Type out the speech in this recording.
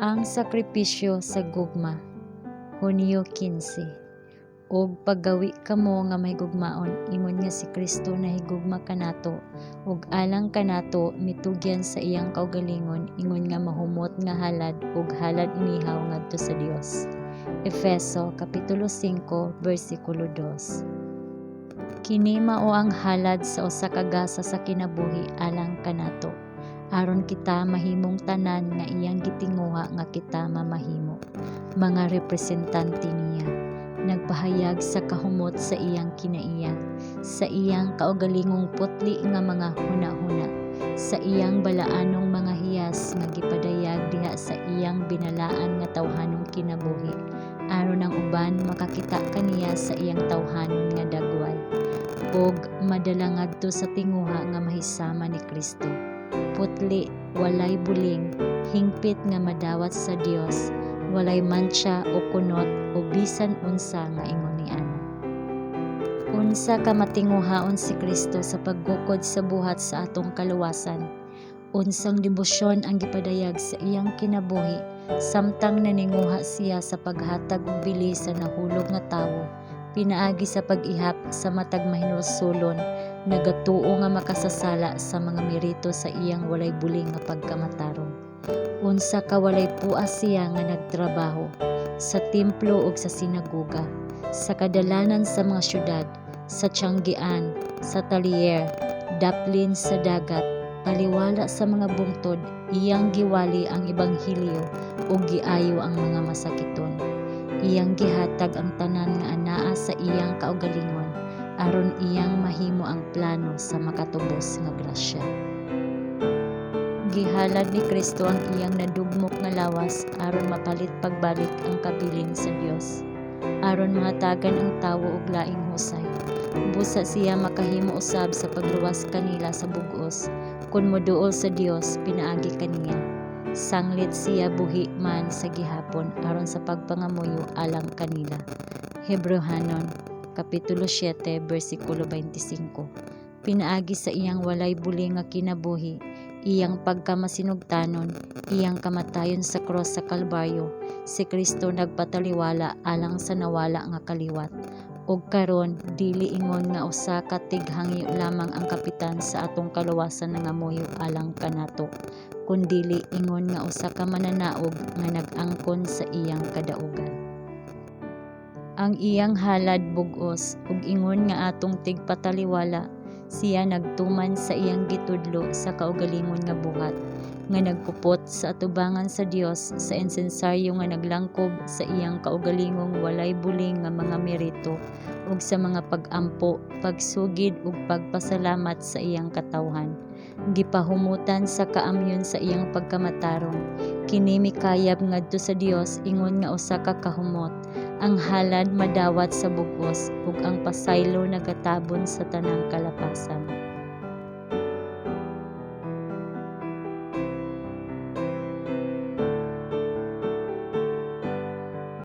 Ang sakripisyo sa gugma. Hunyo 15. Og paggawi kamo nga may gugmaon, ingon nga si Kristo nahigugma kanato, ug alang kanato mitugyan sa iyang kaugalingon, ingon nga mahumot nga halad ug halad inihaw ngadto sa Dios. Efeso Kapitulo 5 versikulo 2. Kini mao ang halad sa usa ka gasa sa kinabuhi alang kanato, aron kita mahimong tanan nga iyang gitinguha nga kita mamahimo, mga representante niya. Nagpahayag sa kahumot sa iyang kinaiya, sa iyang kaugalingong putli nga mga hunahuna, sa iyang balaanong mga hiyas nga gipadayag diha sa iyang binalaan nga tawhanong kinabuhi, aron ang uban makakita kaniya sa iyang tawhanon nga dagway, ug madala ngadto sa tinguha nga mahisama ni Kristo. Putli, walay buling, hingpit nga madawat sa Dios, walay mantsa o kunot o bisan unsa nga ingon ni ana. Unsa ka matinguhaon si Kristo sa paggukod sa buhat sa atong kaluwasan. Unsang debosyon ang gipadayag sa iyang kinabuhi, samtang naninguha siya sa paghatag og bili sa nahulog nga tawo, pinaagi sa pag-ihap sa matag mahinulsulon, nagatuo nga makasasala sa mga merito sa iyang walay buling nga pagkamatarong. Unsa ka walay puas siya nga nagtrabaho sa templo ug sa sinagoga, sa kadalanan sa mga syudad, sa tiyanggian, sa talyer, daplin sa dagat, taliwala sa mga bungtod, iyang giwali ang ebanghelyo ug giayo ang mga masakiton. Iyang gihatag ang tanan nga anaa sa iyang kaugalingon, aron iyang mahimo ang plano sa makatubos nga grasya. Gihalad ni Kristo ang iyang nadugmok nga lawas aron mapalit pagbalik ang kabilin sa Dios, aron mahatagan ang tawo og laing husay. Busa siya makahimo usab sa pagluwas kanila sa bug-os, kun moduol sa Dios pinaagi kaniya. Sanglit siya buhi man sa gihapon aron sa pagpangamuyo alang kanila. Hebrehanon Kapitulo 7 versikulo 25. Pinaagi sa iyang walay buling nga kinabuhi, iyang pagkamasinugtanon, iyang kamatayon sa cross sa Kalbaryo, si Kristo nagpataliwala alang sa nawala nga kaliwat. Ug karon dili ingon nga usa ka tighangyo lamang ang kapitan sa atong kaluwasan nga moyo alang kanato, kundili ingon nga usa ka mananaog nga nag-angkon sa iyang kadaugan. Ang iyang halad bug-os ug ingon nga atong tigpataliwala, siya nagtuman sa iyang gitudlo sa kaugalingon nga buhat, nga nagkupot sa atubangan sa Dios sa insensaryo nga naglangkob sa iyang kaugalingong walay buling nga mga merito ug sa mga pag-ampo, pagsugid ug pagpasalamat sa iyang katawhan. Gipahumutan sa kaamyon sa iyang pagkamatarong, kini mikayab ngadto sa Dios ingon nga usa ka kahumot. Ang halad madawat sa bug-os ug ang pasaylo nagatabon sa tanang kalapasan.